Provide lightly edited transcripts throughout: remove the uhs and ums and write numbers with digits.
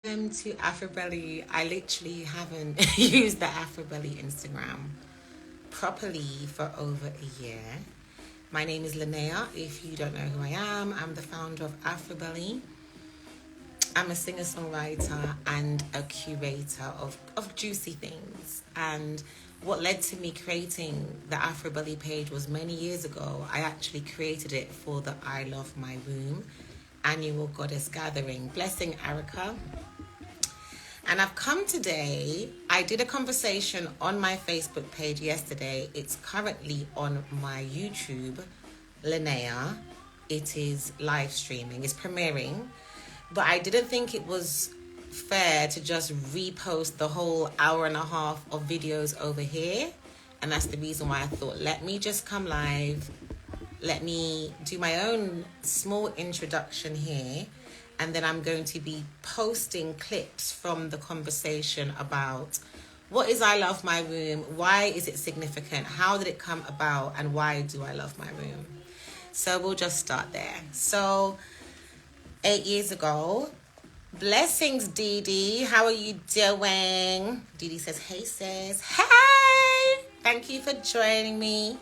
Welcome to Afrobelly. I literally haven't used the Afrobelly Instagram properly for over a year. My name is Linnea. If you don't know who I am, I'm the founder of Afrobelly. I'm a singer-songwriter and a curator of juicy things. And what led to me creating the Afrobelly page was many years ago. I actually created it for the I Love My Womb annual goddess gathering. Blessing, Erica. And I've come today. I did a conversation on my Facebook page yesterday. It's currently on my YouTube, Linnea. It is live streaming, it's premiering. But I didn't think it was fair to just repost the whole hour and a half of videos over here. And that's the reason why I thought, let me just come live. Let me do my own small introduction here. And then I'm going to be posting clips from the conversation about what is I Love My Room, why is it significant, how did it come about, and why do I love my room? So we'll just start there. So 8 years ago, blessings, Dee Dee. How are you doing? Dee Dee says, hey sis. Hey! Thank you for joining me.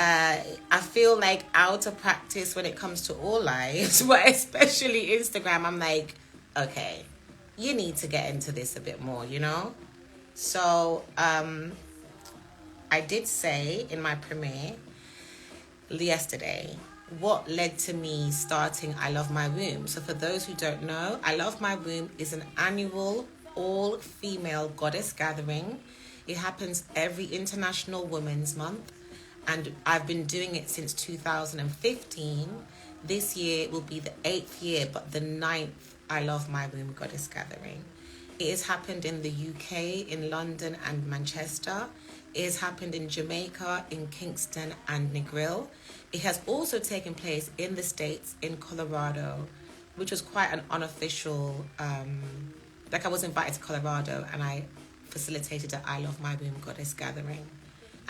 I feel like out of practice when it comes to all lives, but especially Instagram. I'm like, okay, you need to get into this a bit more, you know? So I did say in my premiere yesterday what led to me starting I Love My Womb. So for those who don't know, I Love My Womb is an annual all-female goddess gathering. It happens every International Women's Month. And I've been doing it since 2015. This year will be the 8th year, but the 9th I Love My Womb Goddess Gathering. It has happened in the UK, in London and Manchester. It has happened in Jamaica, in Kingston and Negril. It has also taken place in the States, in Colorado, which was quite an unofficial, I was invited to Colorado and I facilitated the I Love My Womb Goddess Gathering.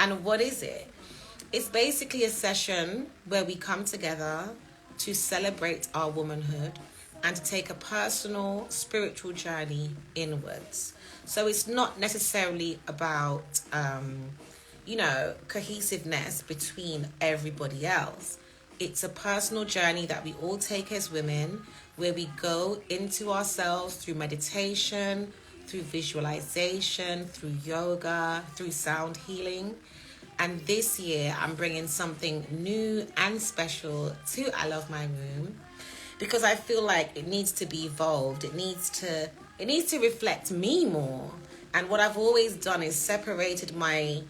And what is it? It's basically a session where we come together to celebrate our womanhood and to take a personal spiritual journey inwards. So it's not necessarily about, cohesiveness between everybody else. It's a personal journey that we all take as women, where we go into ourselves through meditation, through visualization, through yoga, through sound healing. And this year, I'm bringing something new and special to I Love My Room because I feel like it needs to be evolved. It needs to reflect me more. And what I've always done is separated my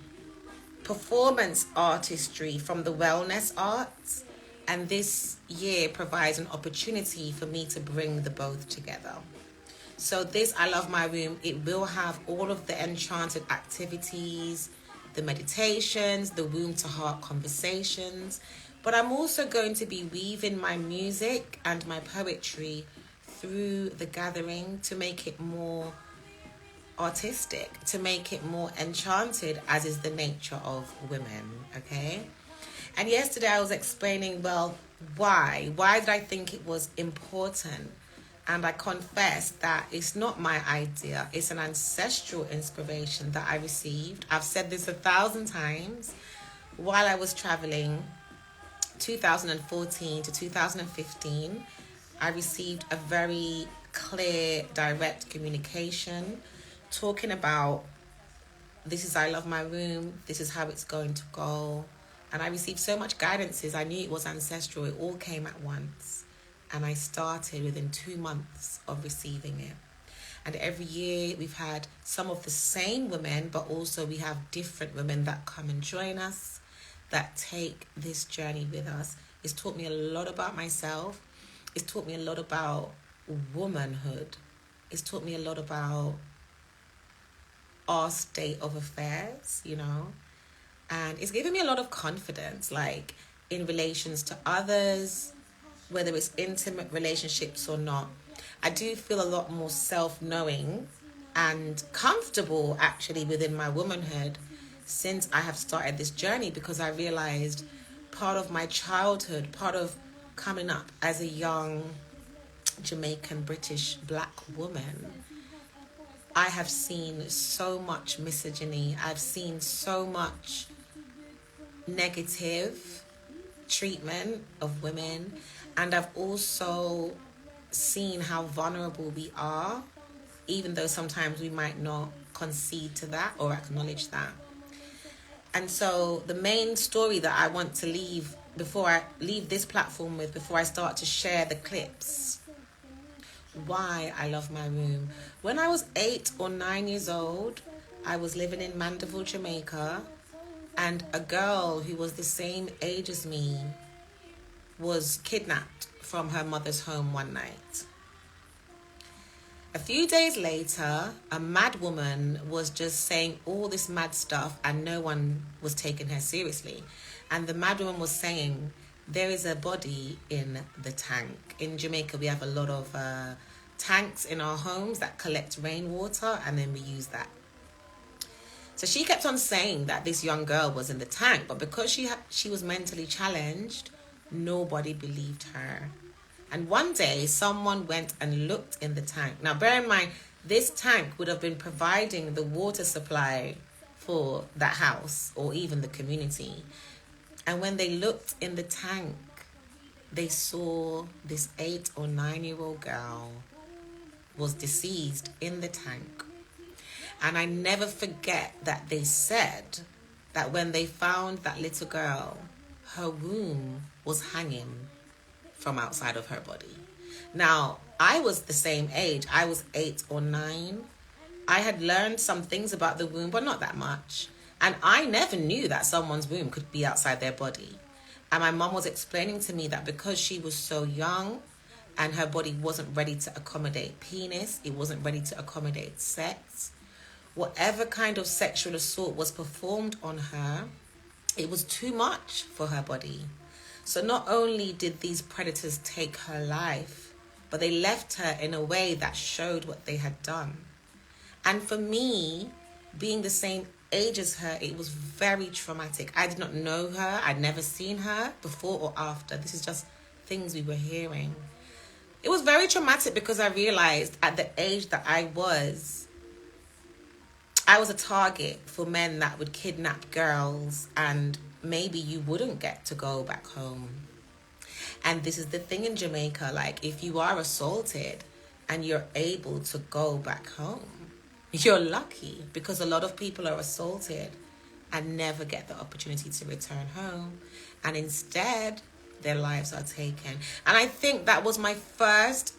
performance artistry from the wellness arts. And this year provides an opportunity for me to bring the both together. So this I Love My Room, it will have all of the enchanted activities, the meditations, the womb to heart conversations, but I'm also going to be weaving my music and my poetry through the gathering to make it more artistic, to make it more enchanted, as is the nature of women, okay? And yesterday I was explaining, why did I think it was important? And I confess that it's not my idea. It's an ancestral inspiration that I received. I've said this 1,000 times. While I was traveling, 2014 to 2015, I received a very clear, direct communication talking about, this is I Love My Room, this is how it's going to go. And I received so much guidances. I knew it was ancestral. It all came at once. And I started within 2 months of receiving it. And every year we've had some of the same women, but also we have different women that come and join us, that take this journey with us. It's taught me a lot about myself. It's taught me a lot about womanhood. It's taught me a lot about our state of affairs, And it's given me a lot of confidence, like in relations to others, whether it's intimate relationships or not. I do feel a lot more self-knowing and comfortable actually within my womanhood since I have started this journey, because I realized part of my childhood, part of coming up as a young Jamaican British black woman, I have seen so much misogyny. I've seen so much negative treatment of women, and I've also seen how vulnerable we are, even though sometimes we might not concede to that or acknowledge that. And so the main story that I want to leave before I leave this platform with, before I start to share the clips, why I love my room. When I was 8 or 9 years old, I was living in Mandeville, Jamaica, and a girl who was the same age as me was kidnapped from her mother's home one night. A few days later, a mad woman was just saying all this mad stuff and no one was taking her seriously. And the mad woman was saying, there is a body in the tank. In Jamaica, we have a lot of tanks in our homes that collect rainwater, and then we use that. So she kept on saying that this young girl was in the tank, but because she was mentally challenged, nobody believed her. And one day, someone went and looked in the tank. Now, bear in mind, this tank would have been providing the water supply for that house or even the community. And when they looked in the tank, they saw this 8 or 9-year-old girl was deceased in the tank. And I never forget that they said that when they found that little girl, her womb was hanging from outside of her body. Now, I was the same age. I was 8 or 9. I had learned some things about the womb, but not that much. And I never knew that someone's womb could be outside their body. And my mum was explaining to me that because she was so young and her body wasn't ready to accommodate penis, it wasn't ready to accommodate sex, whatever kind of sexual assault was performed on her, it was too much for her body. So not only did these predators take her life, but they left her in a way that showed what they had done. And for me, being the same age as her, it was very traumatic. I did not know her. I'd never seen her before or after. This is just things we were hearing. It was very traumatic because I realized at the age that I was a target for men that would kidnap girls, and maybe you wouldn't get to go back home. And this is the thing in Jamaica, like if you are assaulted and you're able to go back home, you're lucky, because a lot of people are assaulted and never get the opportunity to return home, and instead their lives are taken. And I think that was my first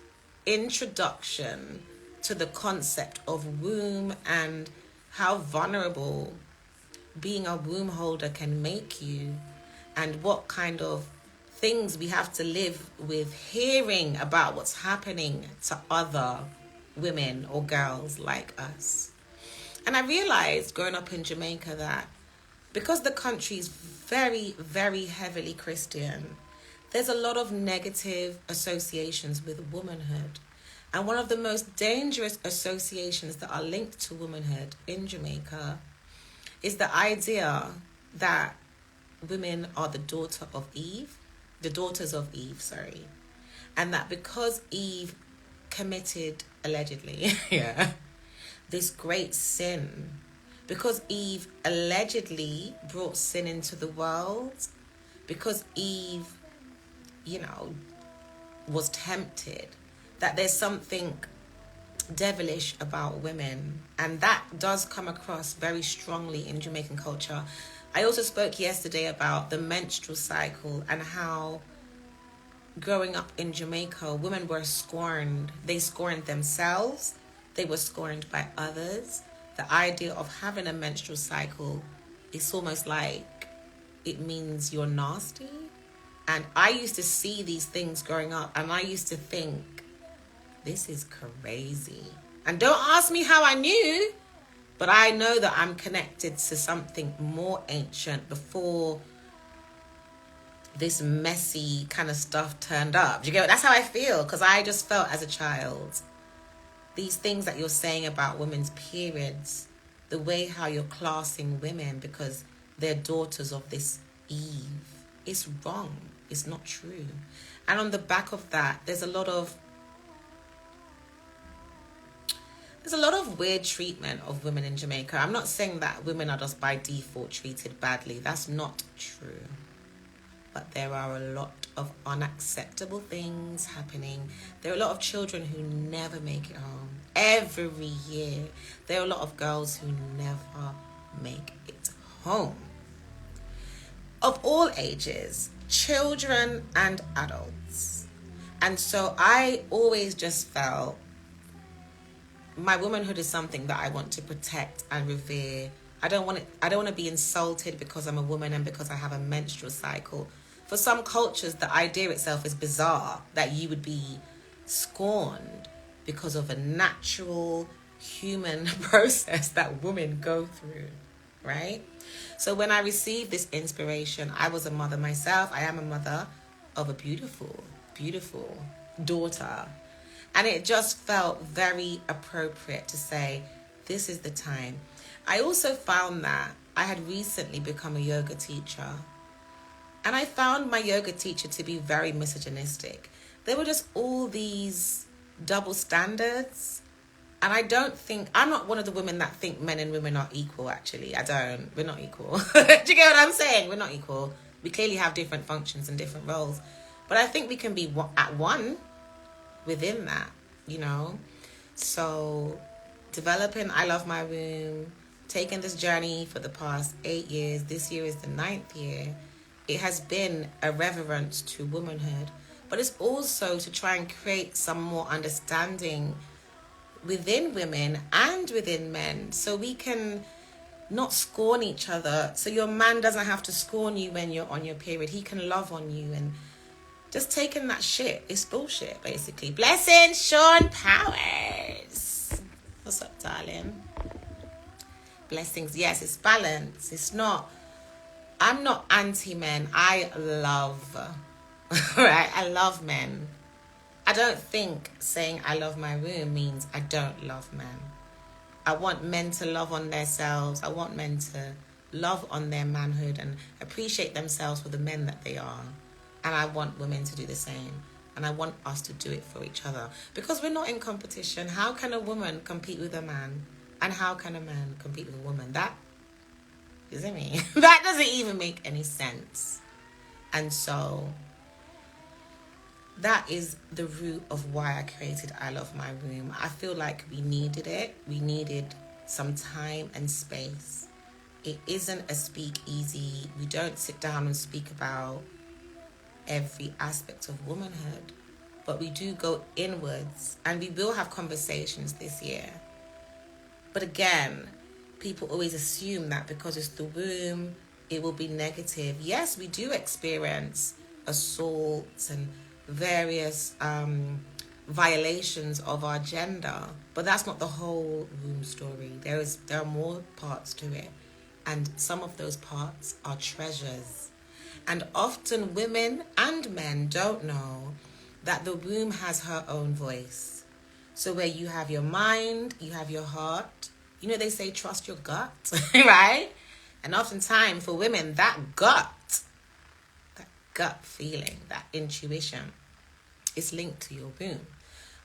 introduction to the concept of womb and how vulnerable being a womb holder can make you, and what kind of things we have to live with hearing about what's happening to other women or girls like us. And I realized growing up in Jamaica that because the country is very, very heavily Christian, there's a lot of negative associations with womanhood. And one of the most dangerous associations that are linked to womanhood in Jamaica is the idea that women are the daughters of Eve, and that because Eve committed, allegedly, this great sin, because Eve allegedly brought sin into the world, because Eve, was tempted, that there's something devilish about women. And that does come across very strongly in Jamaican culture. I also spoke yesterday about the menstrual cycle and how growing up in Jamaica, women were scorned. They scorned themselves. They were scorned by others. The idea of having a menstrual cycle is almost like it means you're nasty. And I used to see these things growing up, and I used to think, this is crazy. And don't ask me how I knew, but I know that I'm connected to something more ancient before this messy kind of stuff turned up. Do you get it? That's how I feel, because I just felt as a child, these things that you're saying about women's periods, the way how you're classing women because they're daughters of this Eve, it's wrong. It's not true. And on the back of that, there's a lot of there's a lot of weird treatment of women in Jamaica. I'm not saying that women are just by default treated badly. That's not true. But there are a lot of unacceptable things happening. There are a lot of children who never make it home. Every year, there are a lot of girls who never make it home. Of all ages, children and adults. And so I always just felt my womanhood is something that I want to protect and revere. I don't want to be insulted because I'm a woman and because I have a menstrual cycle. For some cultures, the idea itself is bizarre, that you would be scorned because of a natural human process that women go through, right? So when I received this inspiration, I was a mother myself. I am a mother of a beautiful, beautiful daughter. And it just felt very appropriate to say, this is the time. I also found that I had recently become a yoga teacher. And I found my yoga teacher to be very misogynistic. There were just all these double standards. And I'm not one of the women that think men and women are equal, actually. I don't. We're not equal. Do you get what I'm saying? We're not equal. We clearly have different functions and different roles. But I think we can be at one within that, you know. So developing I Love My Womb, taking this journey for the past 8 years. This year is the 9th year. It has been a reverence to womanhood, but it's also to try and create some more understanding within women and within men, so we can not scorn each other. So your man doesn't have to scorn you when you're on your period. He can love on you, and just taking that shit is bullshit, basically. Blessings, Sean Powers. What's up, darling? Blessings. Yes, it's balance. It's not... I'm not anti-men. I love... right? I love men. I don't think saying I love my womb means I don't love men. I want men to love on themselves. I want men to love on their manhood and appreciate themselves for the men that they are. And I want women to do the same. And I want us to do it for each other. Because we're not in competition. How can a woman compete with a man? And how can a man compete with a woman? That isn't me. That doesn't even make any sense. And so that is the root of why I created I Love My Womb. I feel like we needed it. We needed some time and space. It isn't a speakeasy. We don't sit down and speak about every aspect of womanhood, but we do go inwards, and we will have conversations this year. But again, people always assume that because it's the womb, it will be negative. Yes, we do experience assaults and various violations of our gender, but that's not the whole womb story. There are more parts to it, and some of those parts are treasures. And often women and men don't know that the womb has her own voice. So where you have your mind, you have your heart. You know, they say trust your gut, right? And oftentimes for women, that gut feeling, that intuition is linked to your womb.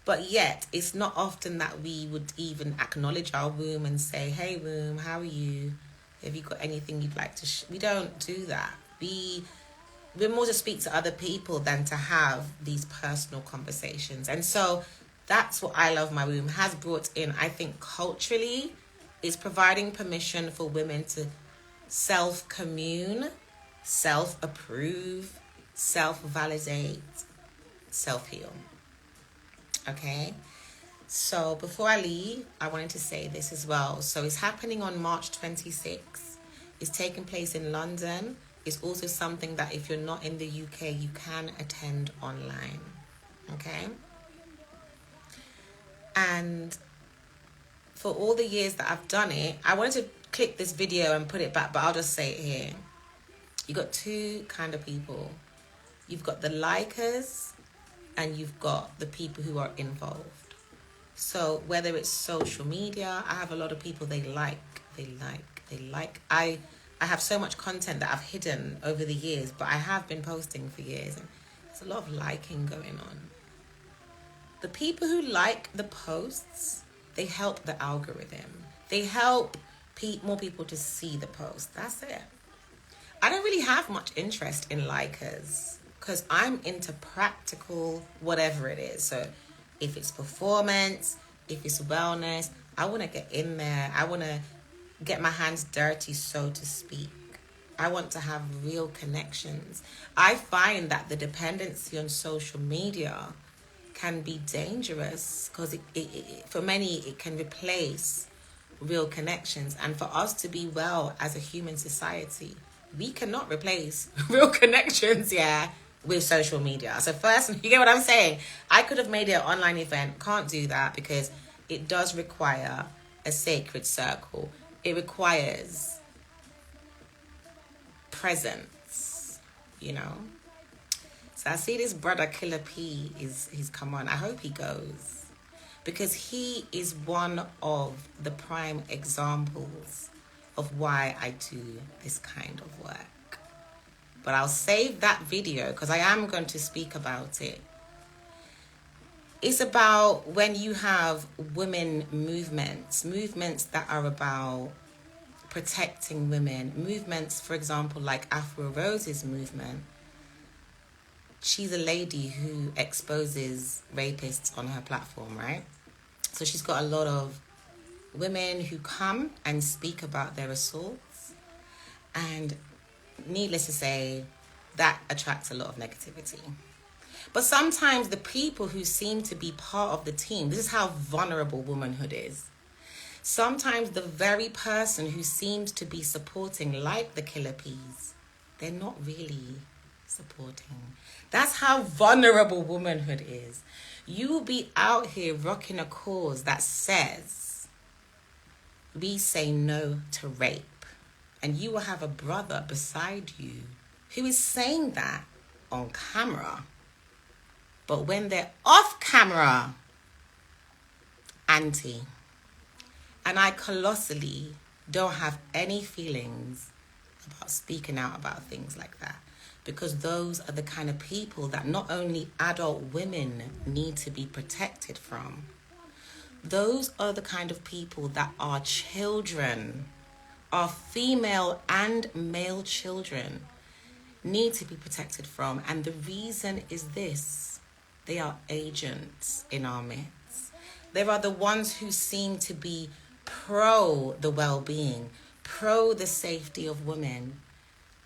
But yet, it's not often that we would even acknowledge our womb and say, hey womb, how are you? Have you got anything you'd like to we don't do that. We're more to speak to other people than to have these personal conversations. And so that's what I Love My Womb has brought in, I think, culturally, is providing permission for women to self-commune, self-approve, self-validate, self-heal. Okay? So before I leave, I wanted to say this as well. So it's happening on March 26th. It's taking place in London. It's also something that if you're not in the UK, you can attend online. Okay? And for all the years that I've done it, I wanted to click this video and put it back, but I'll just say it here. You've got two kind of people. You've got the likers and you've got the people who are involved. So whether it's social media, I have a lot of people they like. I have so much content that I've hidden over the years, but I have been posting for years, and there's a lot of liking going on. The people who like the posts They help the algorithm. They help more people to see the post. That's it. I don't really have much interest in likers because I'm into practical whatever it is. So if it's performance, if it's wellness, I want to get in there. I want to get my hands dirty, so to speak. I want to have real connections. I find that the dependency on social media can be dangerous because for many it can replace real connections. And for us to be well as a human society, we cannot replace real connections, with social media. So first, you get what I'm saying? I could have made it an online event. Can't do that because it does require a sacred circle. It requires presence, So I see this brother Killer P he's come on. I hope he goes because he is one of the prime examples of why I do this kind of work. But I'll save that video because I am going to speak about it. It's about when you have women movements that are about protecting women, movements, for example, like Afro Rose's movement. She's a lady who exposes rapists on her platform, right? So she's got a lot of women who come and speak about their assaults. And needless to say, that attracts a lot of negativity. But sometimes the people who seem to be part of the team, this is how vulnerable womanhood is. Sometimes the very person who seems to be supporting, like the Killer Peas, they're not really supporting. That's how vulnerable womanhood is. You will be out here rocking a cause that says, we say no to rape. And you will have a brother beside you who is saying that on camera. But when they're off camera, anti. And I colossally don't have any feelings about speaking out about things like that. Because those are the kind of people that not only adult women need to be protected from. Those are the kind of people that our children, our female and male children, need to be protected from. And the reason is this: they are agents in our midst. They are the ones who seem to be pro the well-being, pro the safety of women.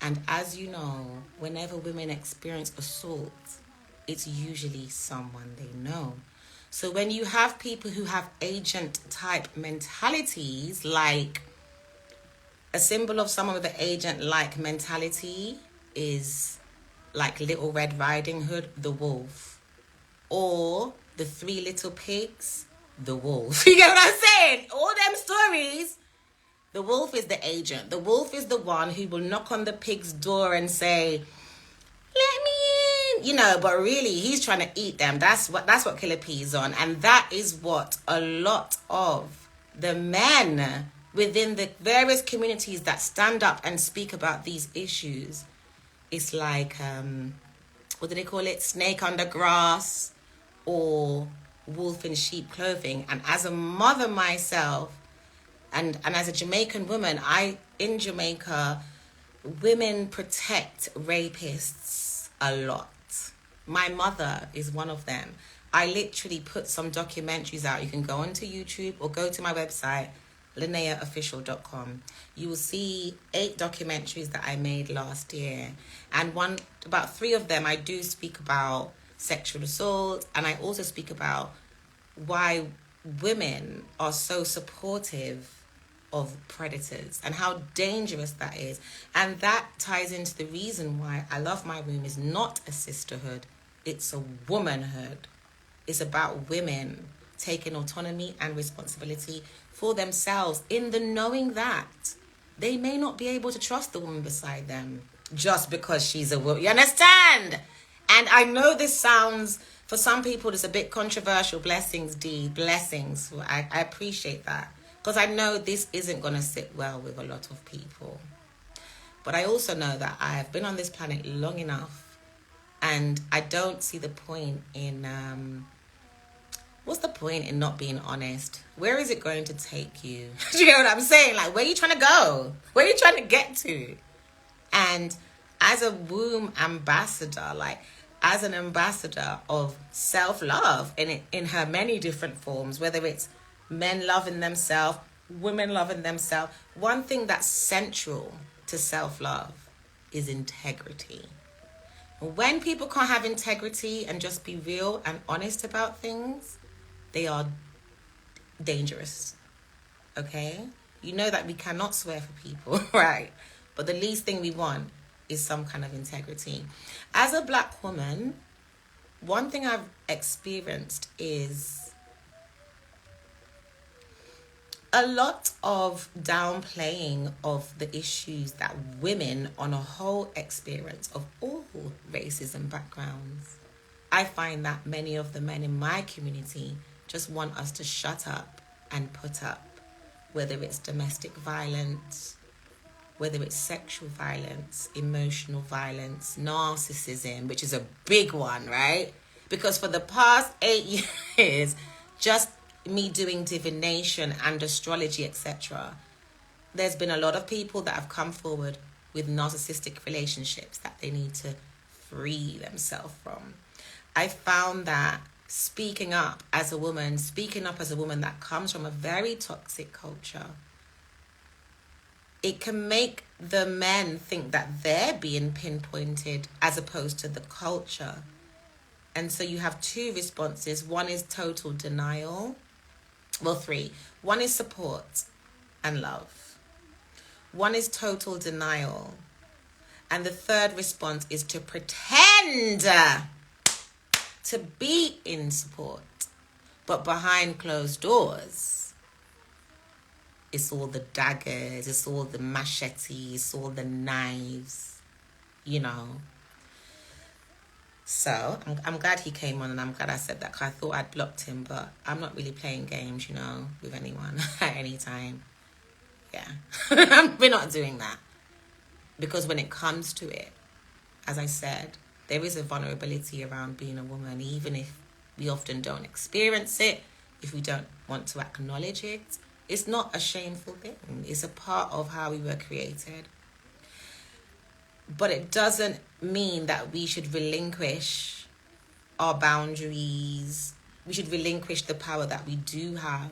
And as you know, whenever women experience assault, it's usually someone they know. So when you have people who have agent type mentalities, like a symbol of someone with the agent like mentality is like Little Red Riding Hood, the wolf, or the Three Little Pigs, the wolf. You get what I'm saying? All them stories. The wolf is the agent. The wolf is the one who will knock on the pig's door and say, let me in. But really he's trying to eat them. That's what Killer P is on. And that is what a lot of the men within the various communities that stand up and speak about these issues, it's like, what do they call it? Snake under grass or wolf in sheep clothing. And as a mother myself, and as a Jamaican woman, in Jamaica, women protect rapists a lot. My mother is one of them. I literally put some documentaries out. You can go onto YouTube or go to my website, lineaofficial.com. You will see 8 documentaries that I made last year. And about 3 of them, I do speak about sexual assault. And I also speak about why women are so supportive of predators and how dangerous that is. And that ties into the reason why I Love My Womb is not a sisterhood, it's a womanhood. It's about women taking autonomy and responsibility for themselves in the knowing that they may not be able to trust the woman beside them just because she's a woman. You understand? And I know this sounds, for some people, it's a bit controversial. Blessings, D. Blessings. I appreciate that. Because I know this isn't going to sit well with a lot of people. But I also know that I have been on this planet long enough. And I don't see the point in... what's the point in not being honest? Where is it going to take you? Do you know what I'm saying? Like, where are you trying to go? Where are you trying to get to? And as a womb ambassador, like as an ambassador of self-love in her many different forms, whether it's men loving themselves, women loving themselves, one thing that's central to self-love is integrity. When people can't have integrity and just be real and honest about things, they are dangerous. Okay? You know that we cannot swear for people, right? But the least thing we want is some kind of integrity. As a Black woman, one thing I've experienced is a lot of downplaying of the issues that women on a whole experience of all races and backgrounds. I find that many of the men in my community just want us to shut up and put up, whether it's domestic violence, whether it's sexual violence, emotional violence, narcissism, which is a big one, right? Because for the past 8 years, just me doing divination and astrology, etc., there's been a lot of people that have come forward with narcissistic relationships that they need to free themselves from. I found that speaking up as a woman that comes from a very toxic culture, it can make the men think that they're being pinpointed as opposed to the culture. And so you have two responses. One is total denial. Well, three. One is support and love. One is total denial. And the third response is to pretend to be in support. But behind closed doors, it's all the daggers, it's all the machetes, it's all the knives, you know. So I'm glad he came on, and I'm glad I said that, because I thought I'd blocked him, but I'm not really playing games, you know, with anyone at any time. Yeah, we're not doing that. Because when it comes to it, as I said, there is a vulnerability around being a woman, even if we often don't experience it, if we don't want to acknowledge it. It's not a shameful thing. It's a part of how we were created. But it doesn't mean that we should relinquish our boundaries. We should relinquish the power that we do have.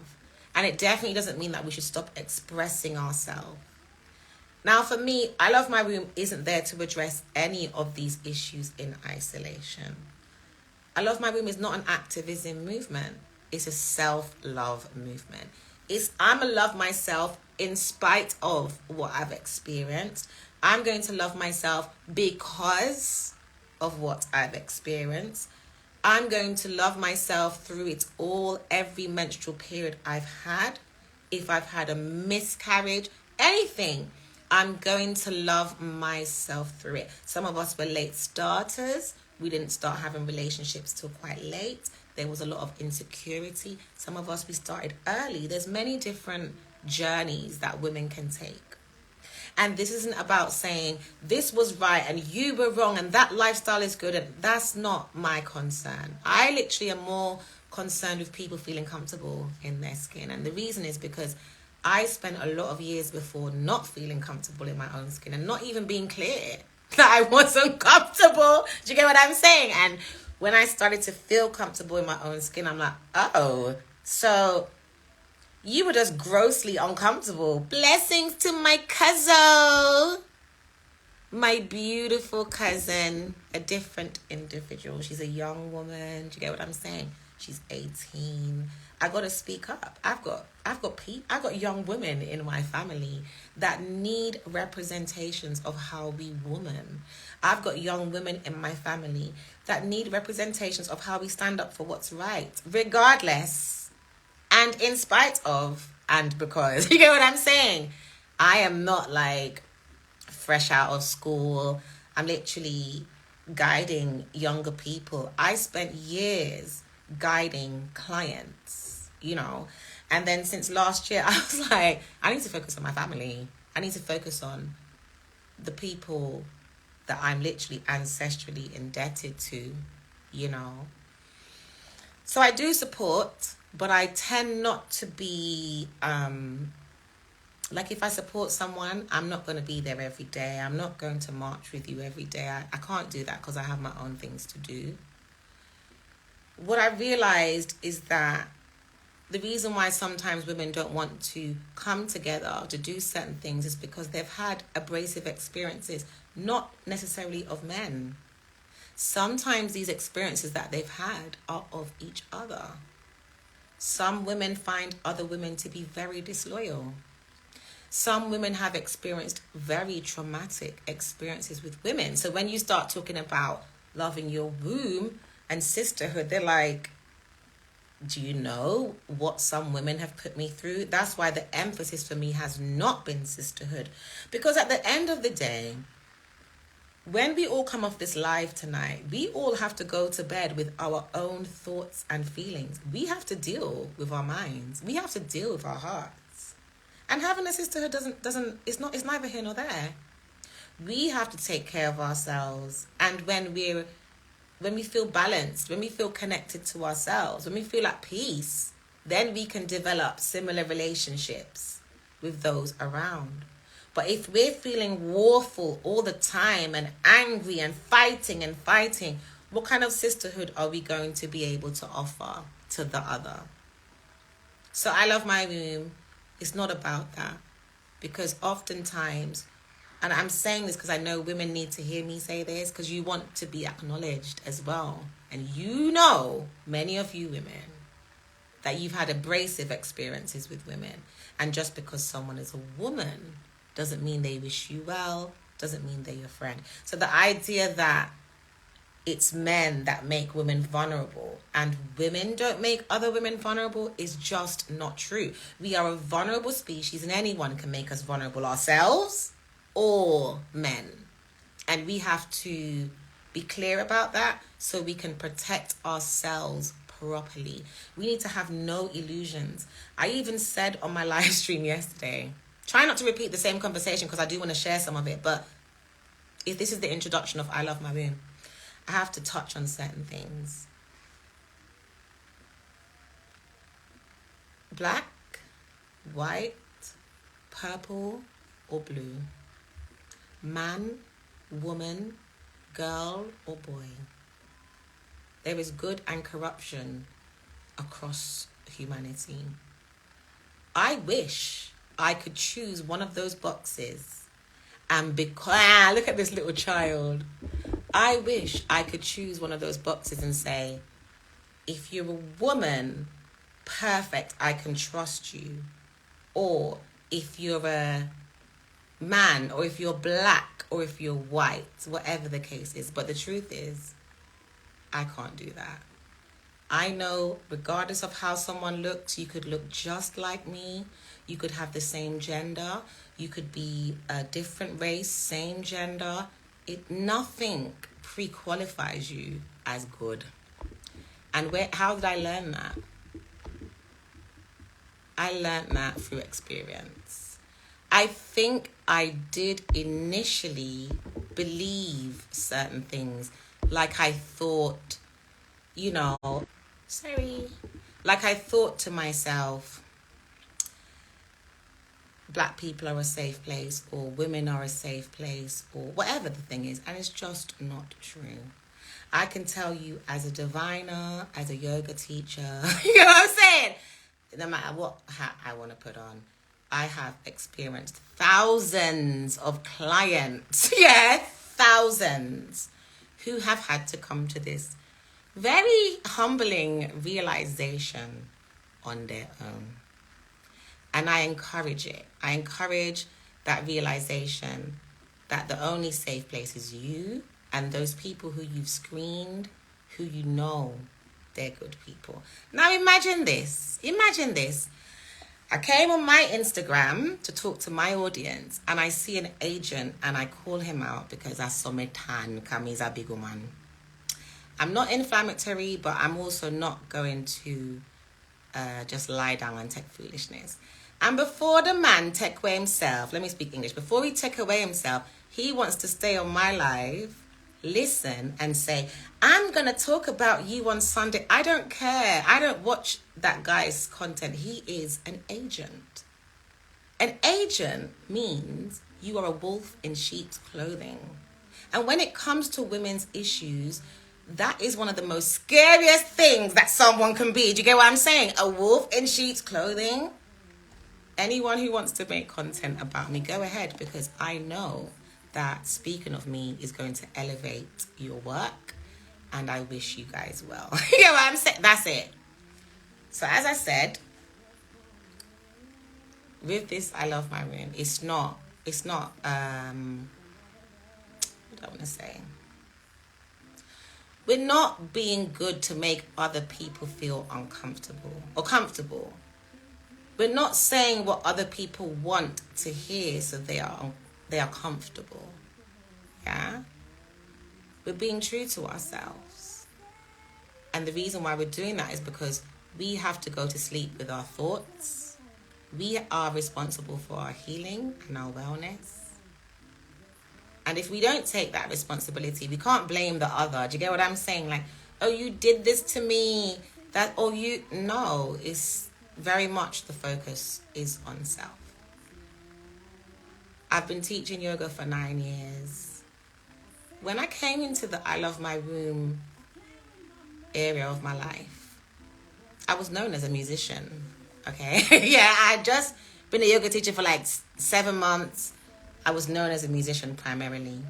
And it definitely doesn't mean that we should stop expressing ourselves. Now, for me, I Love My Womb isn't there to address any of these issues in isolation. I Love My Womb is not an activism movement. It's a self-love movement. I'm going to love myself in spite of what I've experienced. I'm going to love myself because of what I've experienced. I'm going to love myself through it all, every menstrual period I've had. If I've had a miscarriage, anything, I'm going to love myself through it. Some of us were late starters. We didn't start having relationships till quite late. There was a lot of insecurity. Some of us, we started early. There's many different journeys that women can take. And this isn't about saying this was right and you were wrong and that lifestyle is good. And that's not my concern. I literally am more concerned with people feeling comfortable in their skin. And the reason is because I spent a lot of years before not feeling comfortable in my own skin and not even being clear that I wasn't comfortable. Do you get what I'm saying? And when I started to feel comfortable in my own skin, I'm like, oh, so you were just grossly uncomfortable. Blessings to my cousin. My beautiful cousin, a different individual. She's a young woman. Do you get what I'm saying? She's 18. I got to speak up. I've got young women in my family that need representations of how we woman. I've got young women in my family that need representations of how we stand up for what's right, regardless and in spite of and because. You get what I'm saying? I am not like fresh out of school. I'm literally guiding younger people. I spent years guiding clients, you know. And then since last year, I was like, I need to focus on my family. I need to focus on the people that I'm literally ancestrally indebted to, you know. So I do support, but I tend not to be like, if I support someone, I'm not going to be there every day. I'm not going to march with you every day. I can't do that because I have my own things to do. What I realized is that the reason why sometimes women don't want to come together to do certain things is because they've had abrasive experiences, not necessarily of men. Sometimes these experiences that they've had are of each other. Some women find other women to be very disloyal. Some women have experienced very traumatic experiences with women. So when you start talking about loving your womb and sisterhood, they're like, do you know what some women have put me through? That's why the emphasis for me has not been sisterhood. Because at the end of the day, when we all come off this live tonight, we all have to go to bed with our own thoughts and feelings. We have to deal with our minds. We have to deal with our hearts. And having a sisterhood it's neither here nor there. We have to take care of ourselves. And when we feel balanced, when we feel connected to ourselves, when we feel at peace, then we can develop similar relationships with those around. But if we're feeling warful all the time and angry and fighting, what kind of sisterhood are we going to be able to offer to the other? So I love my womb. It's not about that. Because oftentimes, and I'm saying this because I know women need to hear me say this, because you want to be acknowledged as well. And you know, many of you women, that you've had abrasive experiences with women. And just because someone is a woman doesn't mean they wish you well, doesn't mean they're your friend. So the idea that it's men that make women vulnerable and women don't make other women vulnerable is just not true. We are a vulnerable species and anyone can make us vulnerable, ourselves or men. And we have to be clear about that so we can protect ourselves properly. We need to have no illusions. I even said on my live stream yesterday, try not to repeat the same conversation because I do want to share some of it, but if this is the introduction of I Love My Womb, I have to touch on certain things. Black, white, purple, or blue. Man, woman, girl, or boy. There is good and corruption across humanity. I wish I could choose one of those boxes and look at this little child. I wish I could choose one of those boxes and say, if you're a woman, perfect, I can trust you. Or if you're a man, or if you're black, or if you're white, whatever the case is. But the truth is, I can't do that. I know regardless of how someone looks, you could look just like me. You could have the same gender. You could be a different race, same gender. Nothing pre-qualifies you as good. And how did I learn that? I learned that through experience. I think I did initially believe certain things. Like I thought, like I thought to myself, black people are a safe place, or women are a safe place, or whatever the thing is. And it's just not true. I can tell you as a diviner, as a yoga teacher, you know what I'm saying? No matter what hat I want to put on, I have experienced thousands of clients, thousands, who have had to come to this very humbling realization on their own. And I encourage it. I encourage that realization that the only safe place is you and those people who you've screened, who you know they're good people. Now imagine this. I came on my Instagram to talk to my audience and I see an agent and I call him out because I saw me tan, he's a big woman. I'm not inflammatory, but I'm also not going to just lie down and take foolishness. And before the man take away himself, let me speak English. Before he take away himself, he wants to stay on my live listen and say, I'm going to talk about you on Sunday. I don't care. I don't watch that guy's content. He is an agent. An agent means you are a wolf in sheep's clothing. And when it comes to women's issues, that is one of the most scariest things that someone can be. Do you get what I'm saying? A wolf in sheep's clothing. Anyone who wants to make content about me, go ahead, because I know that speaking of me is going to elevate your work, and I wish you guys well. You know what I'm saying? That's it. So as I said, with this I love my room, it's not what do I want to say? We're not being good to make other people feel uncomfortable or comfortable. We're not saying what other people want to hear so they are comfortable. Yeah? We're being true to ourselves. And the reason why we're doing that is because we have to go to sleep with our thoughts. We are responsible for our healing and our wellness. And if we don't take that responsibility, we can't blame the other. Do you get what I'm saying? Like, oh, you did this to me. No, it's very much the focus is on self. I've been teaching yoga for 9 years. When I came into the I love my room area of my life, I was known as a musician. Okay. Yeah, I had just been a yoga teacher for like 7 months. I was known as a musician primarily.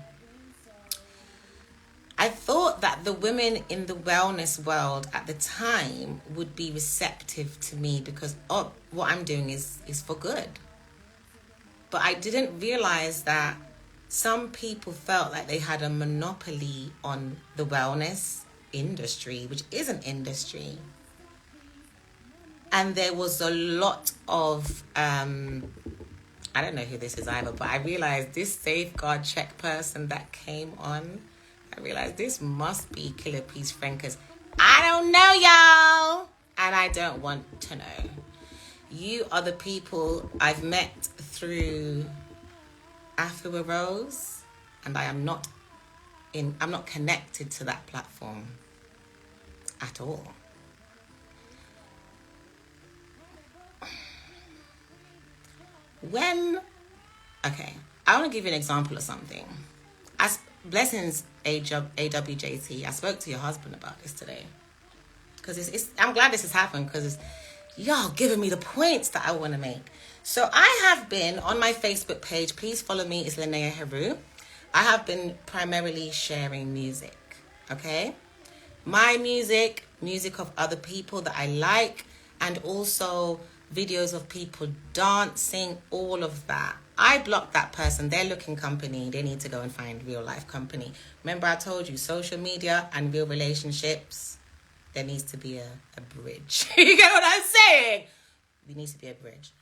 I thought that the women in the wellness world at the time would be receptive to me because what I'm doing is for good. But I didn't realize that some people felt like they had a monopoly on the wellness industry, which is an industry. And there was a lot of, I don't know who this is either, but I realized this safeguard check person that came on, I realized this must be lPlease friend because I don't know y'all and I don't want to know. You are the people I've met through Afua Rose, and I'm not connected to that platform at all. I want to give you an example of something. Blessings AWJT, I spoke to your husband about this today. Because I'm glad this has happened because y'all giving me the points that I want to make. So I have been on my Facebook page. Please follow me. It's Linnea Heru. I have been primarily sharing music. Okay? My music of other people that I like, and also videos of people dancing, all of that. I blocked that person. They're looking company. They need to go and find real life company. Remember I told you, social media and real relationships, there needs to be a bridge. You get what I'm saying? There needs to be a bridge.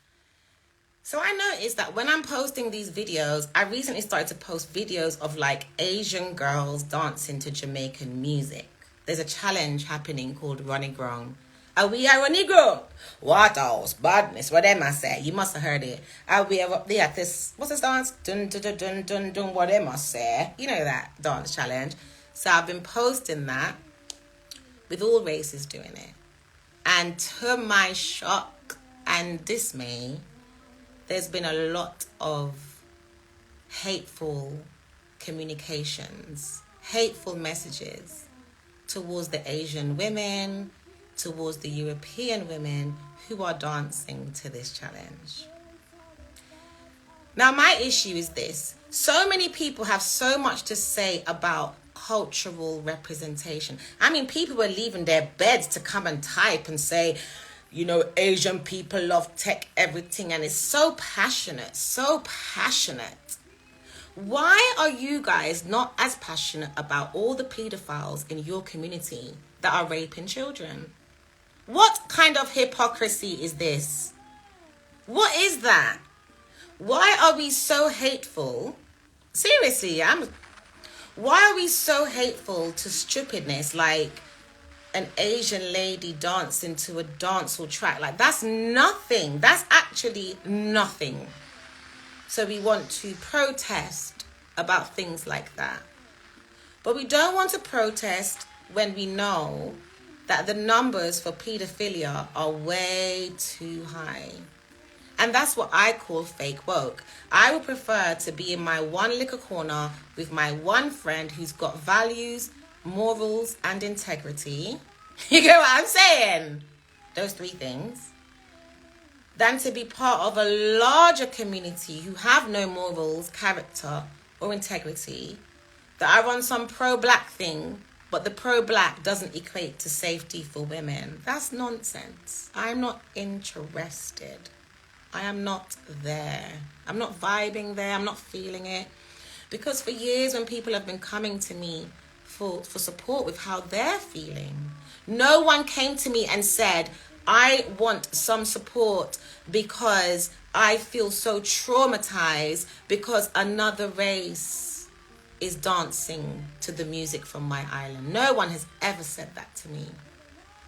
So I noticed that when I'm posting these videos, I recently started to post videos of like Asian girls dancing to Jamaican music. There's a challenge happening called Ronnie Grown. Are we a Ronnie Grown? What else? Badness. What am I say? You must have heard it. Are we ever there? What's this dance? Dun dun dun dun dun dun. What am I say? You know that dance challenge. So I've been posting that with all races doing it. And to my shock and dismay, there's been a lot of hateful communications, hateful messages towards the Asian women, towards the European women who are dancing to this challenge. Now, my issue is this. So many people have so much to say about cultural representation. I mean, people were leaving their beds to come and type and say, you know, Asian people love tech, everything. And it's so passionate, so passionate. Why are you guys not as passionate about all the pedophiles in your community that are raping children? What kind of hypocrisy is this? What is that? Why are we so hateful? Seriously, why are we so hateful to stupidness like an Asian lady dancing to a dancehall track? Like, that's nothing. That's actually nothing. So we want to protest about things like that. But we don't want to protest when we know that the numbers for paedophilia are way too high. And that's what I call fake woke. I would prefer to be in my one little corner with my one friend who's got values, morals, and integrity. You get what I'm saying? Those three things. Than to be part of a larger community who have no morals, character, or integrity. That are on some pro-black thing, but the pro-black doesn't equate to safety for women. That's nonsense. I'm not interested. I am not there. I'm not vibing there. I'm not feeling it. Because for years when people have been coming to me for support with how they're feeling, no one came to me and said, I want some support because I feel so traumatized because another race is dancing to the music from my island. No one has ever said that to me.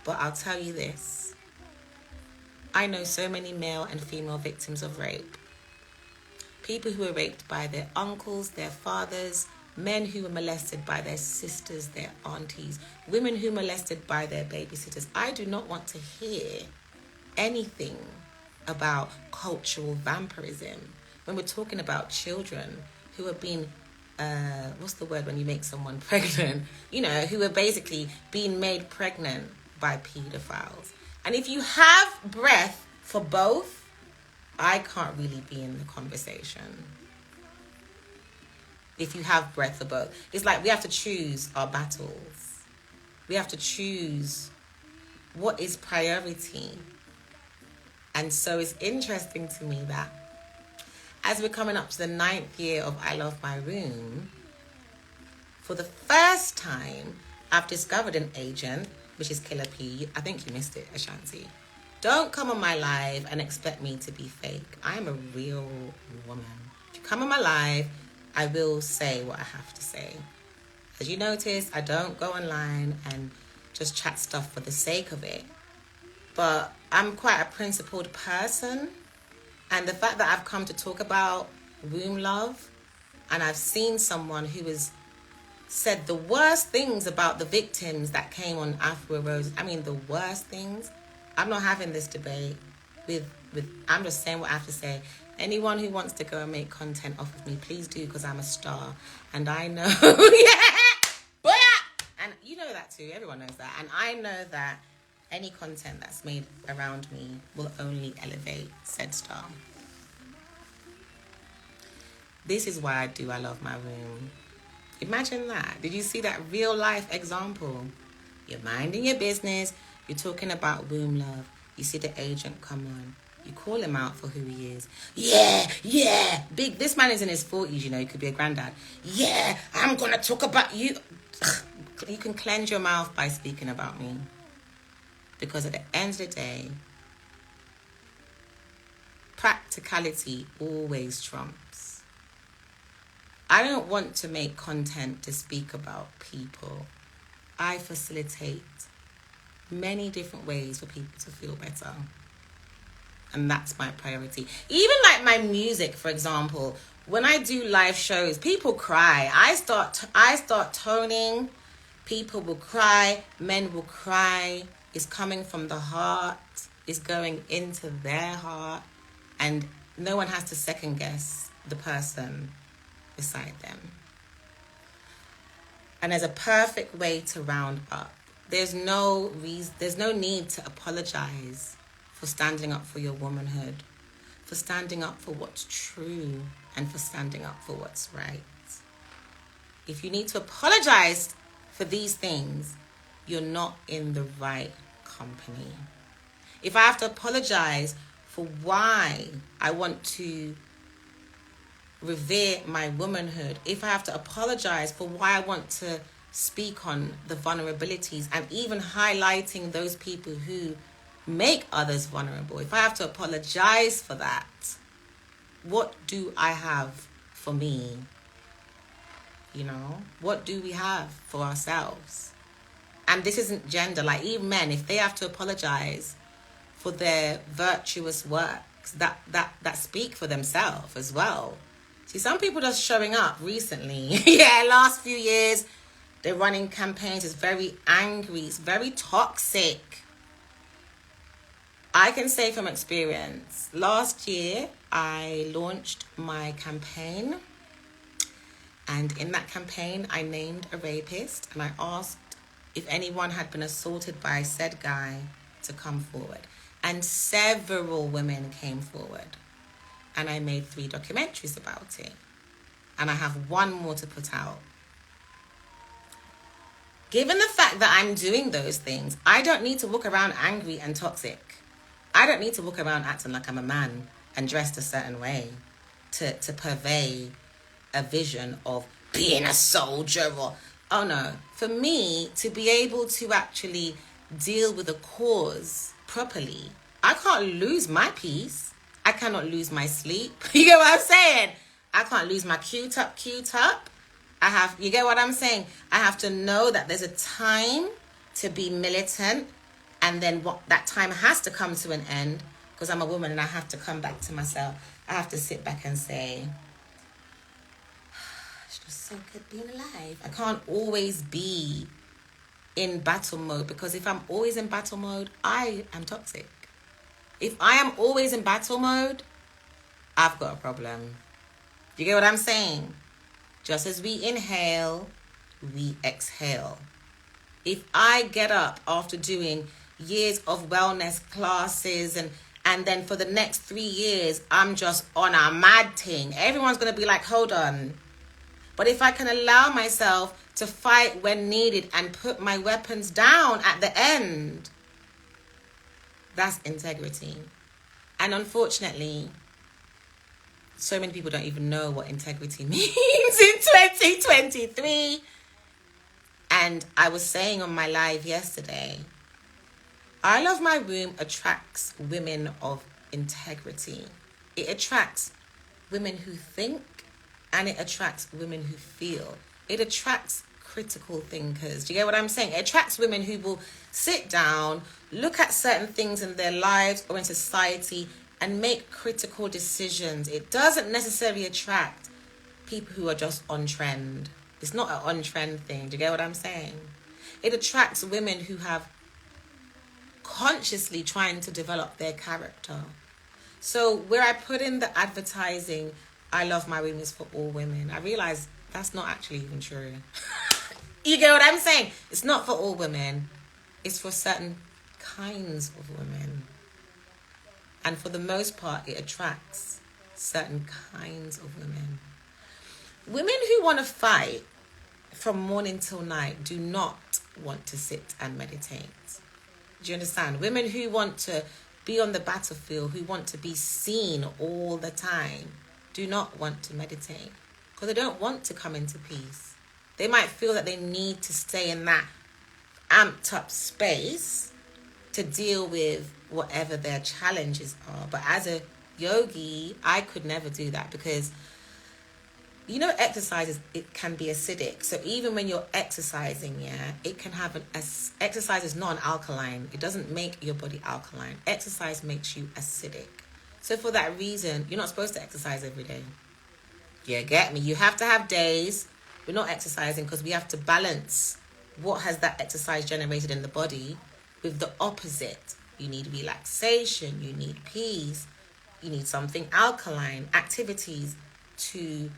But I'll tell you this. I know so many male and female victims of rape. People who were raped by their uncles, their fathers, men who were molested by their sisters, their aunties, women who were molested by their babysitters. I do not want to hear anything about cultural vampirism when we're talking about children who are being, what's the word when you make someone pregnant? You know, who are basically being made pregnant by pedophiles. And if you have breath for both, I can't really be in the conversation. If you have breath for both. It's like we have to choose our battles. We have to choose what is priority. And so it's interesting to me that as we're coming up to the 9th year of I Love My Room, for the first time, I've discovered an agent, which is Killer P. I think you missed it, Ashanti. Don't come on my live and expect me to be fake. I'm a real woman. If you come on my live, I will say what I have to say. As you notice, I don't go online and just chat stuff for the sake of it. But I'm quite a principled person. And the fact that I've come to talk about womb love, and I've seen someone who has said the worst things about the victims that came on Afro Rose. I mean, the worst things. I'm not having this debate with I'm just saying what I have to say. Anyone who wants to go and make content off of me, please do, because I'm a star. And I know, yeah, and you know that too. Everyone knows that. And I know that any content that's made around me will only elevate said star. This is why I love my room. Imagine that. Did you see that real life example? You're minding your business. You're talking about womb love. You see the agent come on. You call him out for who he is. Yeah. Big. This man is in his 40s, you know. He could be a granddad. Yeah, I'm going to talk about you. You can cleanse your mouth by speaking about me. Because at the end of the day, practicality always trumps. I don't want to make content to speak about people. I facilitate many different ways for people to feel better. And that's my priority. Even like my music, for example, when I do live shows, people cry. I start toning. People will cry. Men will cry. It's coming from the heart. It's going into their heart. And no one has to second guess the person beside them. And there's a perfect way to round up. There's no need to apologize for standing up for your womanhood, for standing up for what's true, and for standing up for what's right. If you need to apologize for these things, you're not in the right company. If I have to apologize for why I want to revere my womanhood, if I have to apologize for why I want to speak on the vulnerabilities and even highlighting those people who make others vulnerable, if I have to apologize for that, what do I have for me? You know, what do we have for ourselves? And this isn't gender. Like, even men, if they have to apologize for their virtuous works that speak for themselves as well. See, some people just showing up recently, last few years, They're running campaigns. It's very angry. It's very toxic. I can say from experience, last year I launched my campaign. And in that campaign, I named a rapist. And I asked if anyone had been assaulted by said guy to come forward. And several women came forward. And I made 3 documentaries about it. And I have 1 more to put out. Given the fact that I'm doing those things, I don't need to walk around angry and toxic. I don't need to walk around acting like I'm a man and dressed a certain way to purvey a vision of being a soldier or... Oh no. For me, to be able to actually deal with a cause properly, I can't lose my peace. I cannot lose my sleep. You get what I'm saying? I can't lose my cute up. You get what I'm saying? I have to know that there's a time to be militant, and then that time has to come to an end, because I'm a woman and I have to come back to myself. I have to sit back and say, it's just so good being alive. I can't always be in battle mode, because if I'm always in battle mode, I am toxic. If I am always in battle mode, I've got a problem. You get what I'm saying? Just as we inhale, we exhale. If I get up after doing years of wellness classes and then for the next 3 years, I'm just on a mad thing, everyone's going to be like, hold on. But if I can allow myself to fight when needed and put my weapons down at the end, that's integrity. And unfortunately, so many people don't even know what integrity means in 2023. And I was saying on my live yesterday, I Love My Room attracts women of integrity. It attracts women who think, and it attracts women who feel. It attracts critical thinkers. Do you get what I'm saying? It attracts women who will sit down, look at certain things in their lives or in society, and make critical decisions. It doesn't necessarily attract people who are just on trend. It's not an on trend thing. Do you get what I'm saying? It attracts women who have consciously trying to develop their character. So where I put in the advertising, I Love My Room is for all women, I realize that's not actually even true. You get what I'm saying? It's not for all women. It's for certain kinds of women. And for the most part, it attracts certain kinds of women. Women who want to fight from morning till night do not want to sit and meditate. Do you understand? Women who want to be on the battlefield, who want to be seen all the time, do not want to meditate, because they don't want to come into peace. They might feel that they need to stay in that amped up space to deal with whatever their challenges are. But as a yogi, I could never do that, because exercise it can be acidic. So even when you're exercising, it can have exercise is non-alkaline. It doesn't make your body alkaline. Exercise makes you acidic. So for that reason, you're not supposed to exercise every day. You get me? You have to have days we're not exercising, because we have to balance what has that exercise generated in the body with the opposite. You need relaxation, you need peace, you need something alkaline, activities to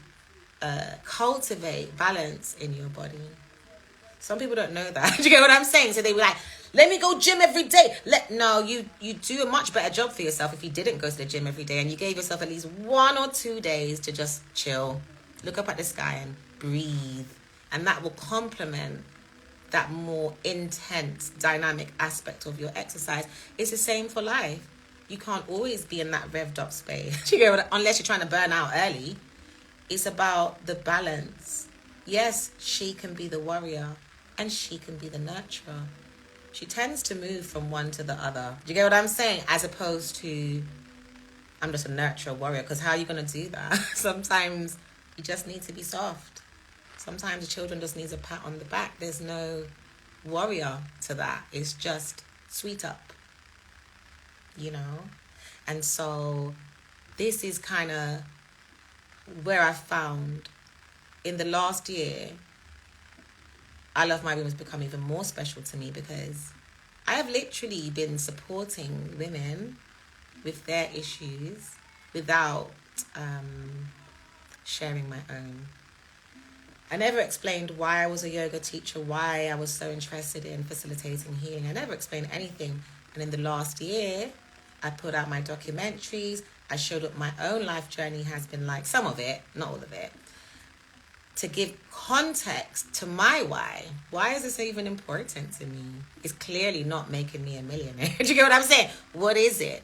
cultivate balance in your body. Some people don't know that. Do you get what I'm saying? So they were like, let me go gym every day. No, you do a much better job for yourself if you didn't go to the gym every day and you gave yourself at least 1 or 2 days to just chill, look up at the sky and breathe. And that will complement that more intense, dynamic aspect of your exercise. It's the same for life. You can't always be in that revved up space. You know, unless you're trying to burn out early. It's about the balance. Yes, she can be the warrior and she can be the nurturer. She tends to move from one to the other. Do you get what I'm saying? As opposed to, I'm just a nurturer warrior. Because how are you going to do that? Sometimes you just need to be soft. Sometimes the children just needs a pat on the back. There's no warrior to that. It's just sweet up. And so this is kind of where I found in the last year, I Love My Room has become even more special to me because I have literally been supporting women with their issues without sharing my own. I never explained why I was a yoga teacher, why I was so interested in facilitating healing. I never explained anything. And in the last year, I put out my documentaries. I showed what my own life journey has been like, some of it, not all of it, to give context to my why. Why is this even important to me? It's clearly not making me a millionaire. Do you get what I'm saying? What is it?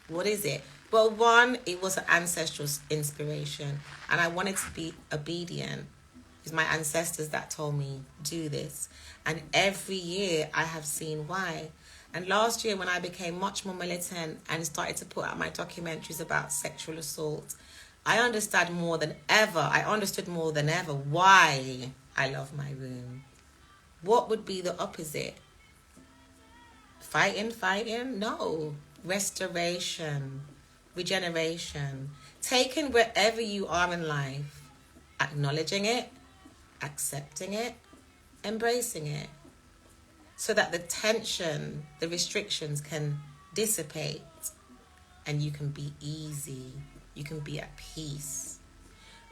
What is it? Well, one, it was an ancestral inspiration, and I wanted to be obedient. It's my ancestors that told me, do this. And every year I have seen why. And last year when I became much more militant and started to put out my documentaries about sexual assault, I understood more than ever why I love my room. What would be the opposite? Fighting? No. Restoration, regeneration, taking wherever you are in life, acknowledging it, accepting it, embracing it, so that the tension, the restrictions can dissipate and you can be easy, you can be at peace.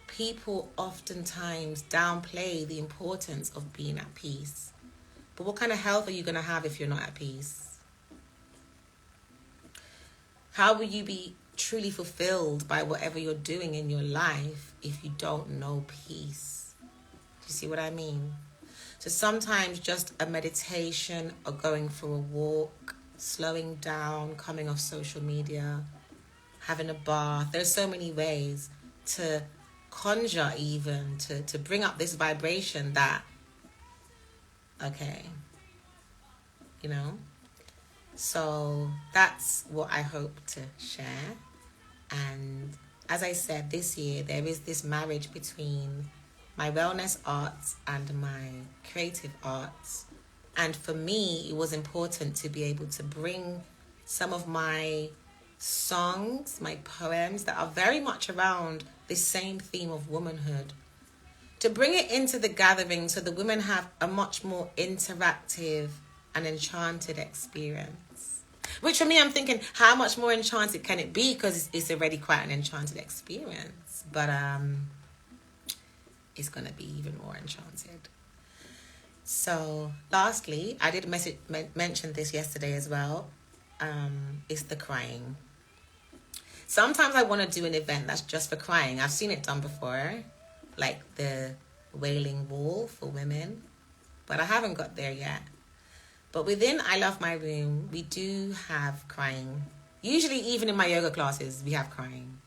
People oftentimes downplay the importance of being at peace. But what kind of health are you going to have if you're not at peace? How will you be truly fulfilled by whatever you're doing in your life if you don't know peace? Do you see what I mean? So sometimes just a meditation or going for a walk, slowing down, coming off social media, having a bath. There's so many ways to conjure even, to bring up this vibration that, okay, you know? So that's what I hope to share. And as I said, this year there is this marriage between my wellness arts and my creative arts. And for me, it was important to be able to bring some of my songs, my poems that are very much around this same theme of womanhood, to bring it into the gathering so the women have a much more interactive and enchanted experience. Which for me, I'm thinking, how much more enchanted can it be? Because it's already quite an enchanted experience. But it's going to be even more enchanted. So lastly, I did mention this yesterday as well. It's the crying. Sometimes I want to do an event that's just for crying. I've seen it done before, like the wailing wall for women, but I haven't got there yet. But within I Love My Room, we do have crying. Usually even in my yoga classes, we have crying.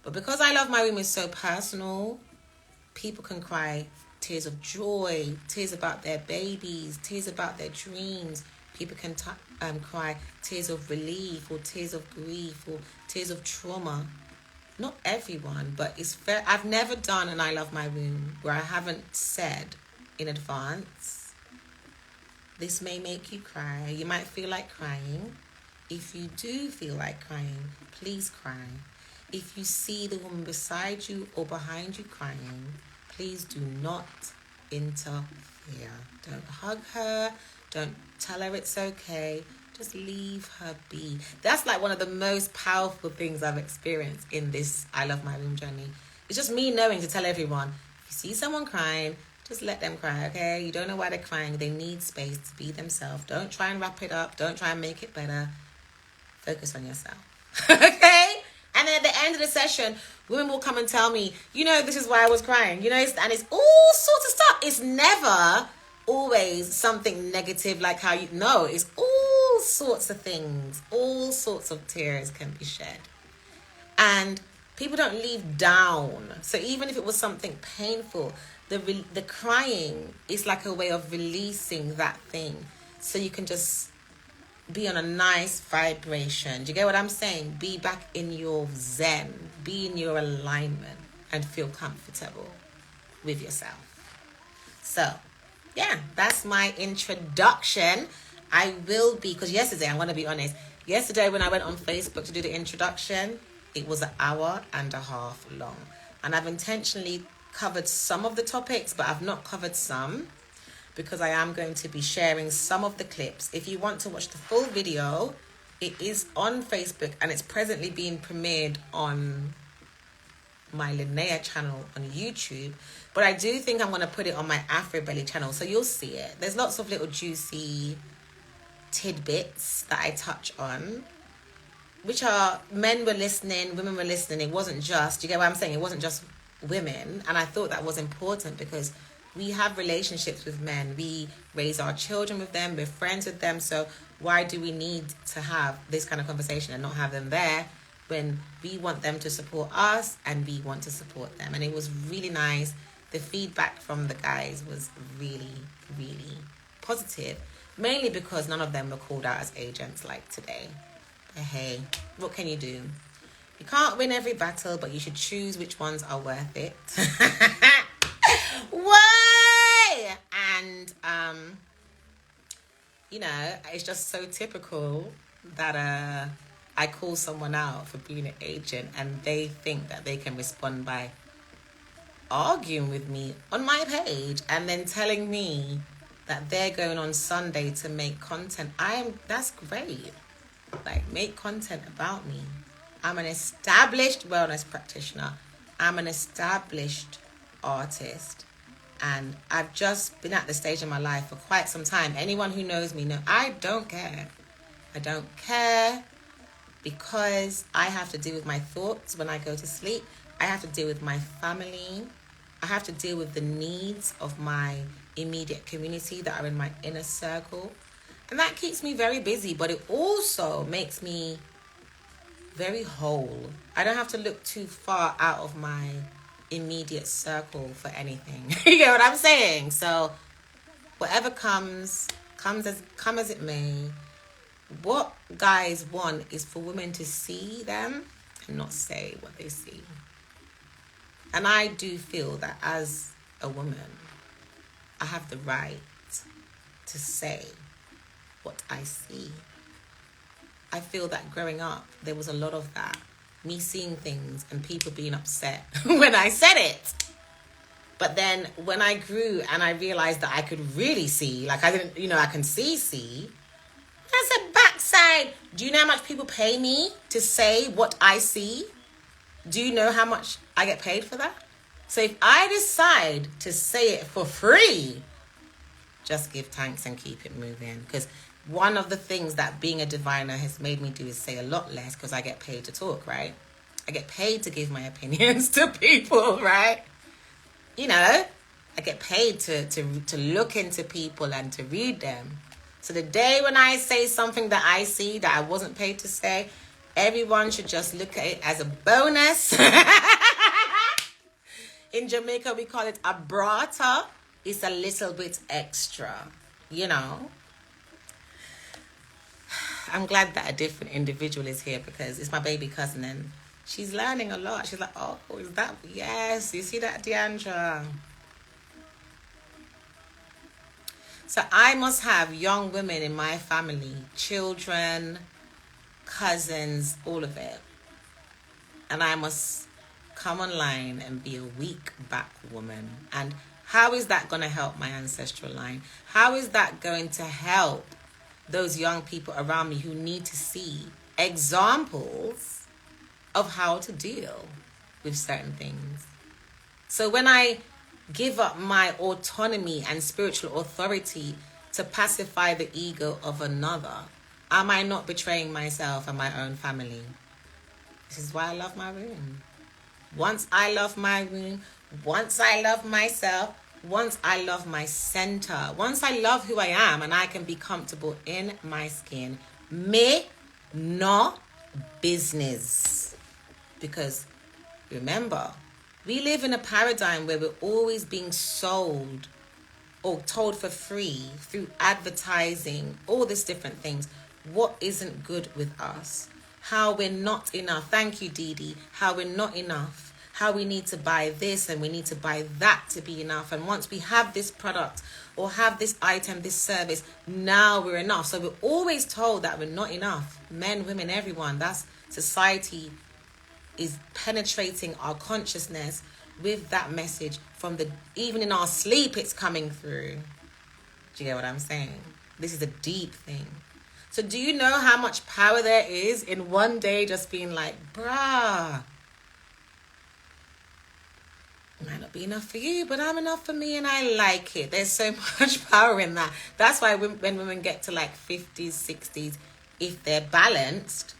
But because I Love My Room is so personal, people can cry tears of joy, tears about their babies, tears about their dreams. People can cry tears of relief or tears of grief or tears of trauma. Not everyone, but it's fair. I've never done an I Love My Room where I haven't said in advance, this may make you cry. You might feel like crying. If you do feel like crying, please cry. If you see the woman beside you or behind you crying, please do not interfere. Don't hug her. Don't tell her it's okay. Just leave her be. That's like one of the most powerful things I've experienced in this I Love My Room journey. It's just me knowing to tell everyone, if you see someone crying, just let them cry, okay? You don't know why they're crying. They need space to be themselves. Don't try and wrap it up. Don't try and make it better. Focus on yourself, okay? And then at the end of the session, women will come and tell me, this is why I was crying. And it's all sorts of stuff. It's never always something negative like how it's all sorts of things. All sorts of tears can be shed. And people don't leave down. So even if it was something painful, the crying is like a way of releasing that thing. So you can just be on a nice vibration. Do you get what I'm saying? Be back in your zen. Be in your alignment and feel comfortable with yourself. So, yeah, that's my introduction. I will be, because yesterday, I'm going to be honest, yesterday when I went on Facebook to do the introduction, it was an hour and a half long. And I've intentionally covered some of the topics, but I've not covered some, because I am going to be sharing some of the clips. If you want to watch the full video, it is on Facebook and it's presently being premiered on my Linnea channel on YouTube. But I do think I'm going to put it on my Afro Belly channel, so you'll see it. There's lots of little juicy tidbits that I touch on, which are men were listening, women were listening. It wasn't just, you get what I'm saying? It wasn't just women. And I thought that was important because we have relationships with men. We raise our children with them. We're friends with them. So why do we need to have this kind of conversation and not have them there when we want them to support us and we want to support them? And it was really nice. The feedback from the guys was really, really positive, mainly because none of them were called out as agents like today. But hey, what can you do? You can't win every battle, but you should choose which ones are worth it. Why? And, you know, it's just so typical that I call someone out for being an agent and they think that they can respond by arguing with me on my page and then telling me that they're going on Sunday to make content. That's great. Like, make content about me. I'm an established wellness practitioner. I'm an established artist. And I've just been at the stage in my life for quite some time. Anyone who knows me knows I don't care. I don't care because I have to deal with my thoughts when I go to sleep. I have to deal with my family. I have to deal with the needs of my immediate community that are in my inner circle. And that keeps me very busy, but it also makes me very whole. I don't have to look too far out of my immediate circle for anything. You get what I'm saying? So whatever come as it may. What guys want is for women to see them and not say what they see. And I do feel that as a woman, I have the right to say what I see. I feel that growing up, there was a lot of that. Me seeing things and people being upset when I said it. But then when I grew and I realized that I could really see, like I didn't, I can see. I said, backside, do you know how much people pay me to say what I see? Do you know how much I get paid for that? So if I decide to say it for free, just give thanks and keep it moving. Because one of the things that being a diviner has made me do is say a lot less because I get paid to talk, right? I get paid to give my opinions to people, right? I get paid to look into people and to read them. So the day when I say something that I see that I wasn't paid to say, everyone should just look at it as a bonus. In Jamaica, we call it a brata. It's a little bit extra, I'm glad that a different individual is here because it's my baby cousin and she's learning a lot. She's like, oh, is that? Yes, you see that, Deandra? So I must have young women in my family, children, cousins, all of it. And I must come online and be a weak back woman. And how is that going to help my ancestral line? How is that going to help those young people around me who need to see examples of how to deal with certain things? So when I give up my autonomy and spiritual authority to pacify the ego of another, am I not betraying myself and my own family? This is why I love my womb. Once I love my womb, once I love myself, once I love my center, once I love who I am and I can be comfortable in my skin, me no business. Because remember, we live in a paradigm where we're always being sold or told for free through advertising, all these different things, what isn't good with us. How we're not enough. Thank you, Dee Dee. How we're not enough. How we need to buy this and we need to buy that to be enough. And once we have this product or have this item, this service, now we're enough. So we're always told that we're not enough. Men, women, everyone. That's society is penetrating our consciousness with that message from even in our sleep, it's coming through. Do you get what I'm saying? This is a deep thing. So do you know how much power there is in one day just being like, bruh, might not be enough for you, but I'm enough for me and I like it. There's so much power in that. That's why when women get to like 50s, 60s, if they're balanced,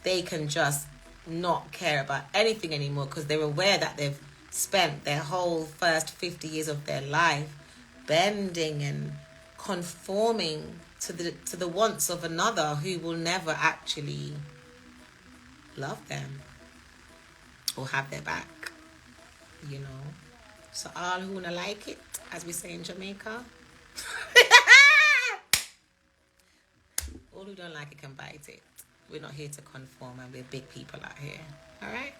they can just not care about anything anymore because they're aware that they've spent their whole first 50 years of their life bending and conforming to the wants of another who will never actually love them or have their back, you know. So all who wanna like it, as we say in Jamaica, all who don't like it can bite it. We're not here to conform, and we're big people out here. All right?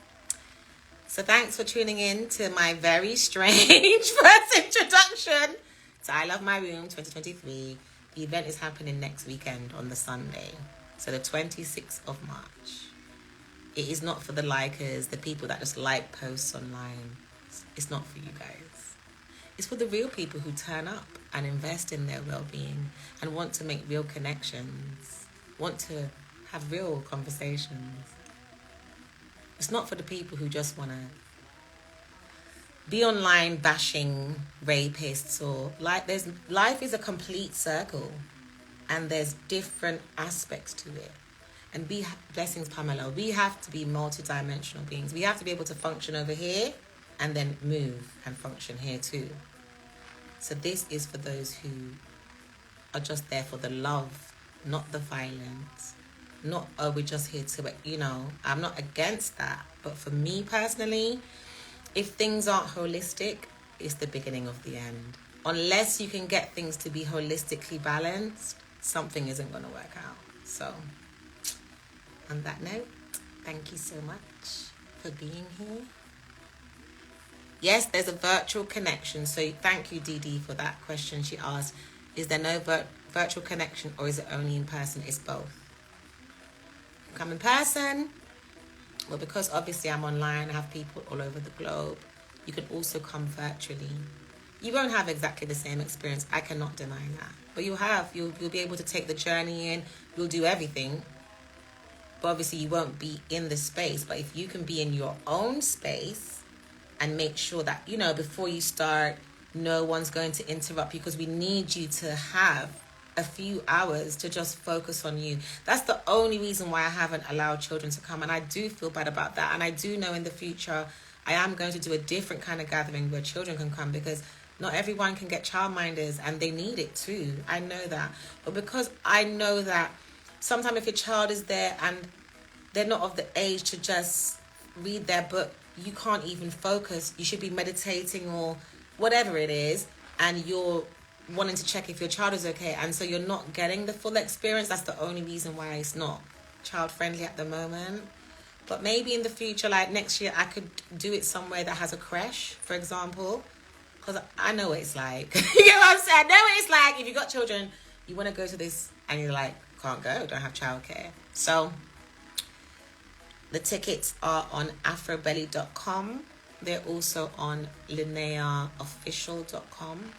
So thanks for tuning in to my very strange first introduction to I Love My Room 2023. The event is happening next weekend on the Sunday. So the 26th of March. It is not for the likers, the people that just like posts online. It's not for you guys. It's for the real people who turn up and invest in their well-being and want to make real connections, want to have real conversations. It's not for the people who just want to be online bashing rapists or life is a complete circle and there's different aspects to it. And blessings, Pamela, we have to be multidimensional beings. We have to be able to function over here and then move and function here too. So this is for those who are just there for the love, not the violence. Not, oh, we're just here to, you know, I'm not against that. But for me personally, if things aren't holistic, it's the beginning of the end. Unless you can get things to be holistically balanced, something isn't going to work out. So, on that note, thank you so much for being here. Yes, there's a virtual connection. So thank you, Dee Dee, for that question she asked. Is there no virtual connection or is it only in person? It's both. Come in person, well, because obviously I'm online, I have people all over the globe. You can also come virtually. You won't have exactly the same experience. I cannot deny that. But you'll be able to take the journey in. You'll do everything. But obviously you won't be in the space. But if you can be in your own space and make sure that, you know, before you start, no one's going to interrupt you because we need you to have a few hours to just focus on you. That's the only reason why I haven't allowed children to come, and I do feel bad about that. And I do know in the future I am going to do a different kind of gathering where children can come, because not everyone can get childminders and they need it too. I know that. But because I know that sometimes if your child is there and they're not of the age to just read their book, you can't even focus. You should be meditating or whatever it is, and you're wanting to check if your child is okay, and so you're not getting the full experience. That's the only reason why it's not child friendly at the moment. But maybe in the future, like next year, I could do it somewhere that has a creche, for example, because I know what it's like. You get what I'm saying? I know what it's like. If you've got children, you want to go to this and you're like, can't go, don't have childcare. So the tickets are on afrobelly.com. They're also on linneaofficial.com.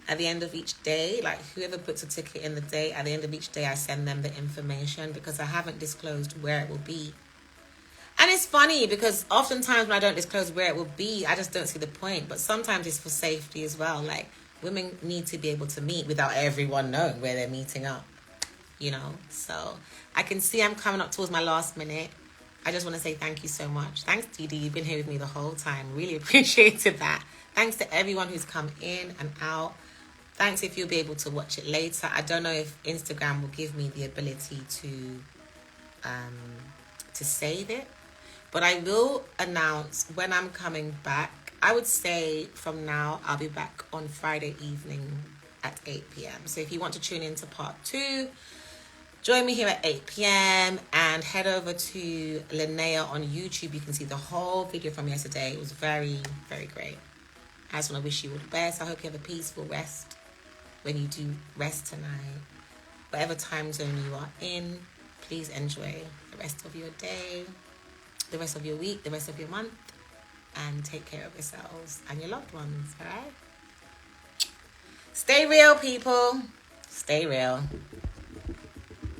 At the end of each day, like whoever puts a ticket in the day, at the end of each day, I send them the information because I haven't disclosed where it will be. And it's funny because oftentimes when I don't disclose where it will be, I just don't see the point. But sometimes it's for safety as well. Like women need to be able to meet without everyone knowing where they're meeting up, you know. So I can see I'm coming up towards my last minute. I just want to say thank you so much. Thanks, Dee Dee. You've been here with me the whole time. Really appreciated that. Thanks to everyone who's come in and out. Thanks if you'll be able to watch it later. I don't know if Instagram will give me the ability to save it. But I will announce when I'm coming back. I would say from now, I'll be back on Friday evening at 8 p.m. So if you want to tune into part 2, join me here at 8 p.m. and head over to Linnea on YouTube. You can see the whole video from yesterday. It was very, very great. I just want to wish you all the best. I hope you have a peaceful rest when you do rest tonight. Whatever time zone you are in, please enjoy the rest of your day, the rest of your week, the rest of your month, and take care of yourselves and your loved ones, all right? Stay real, people. Stay real.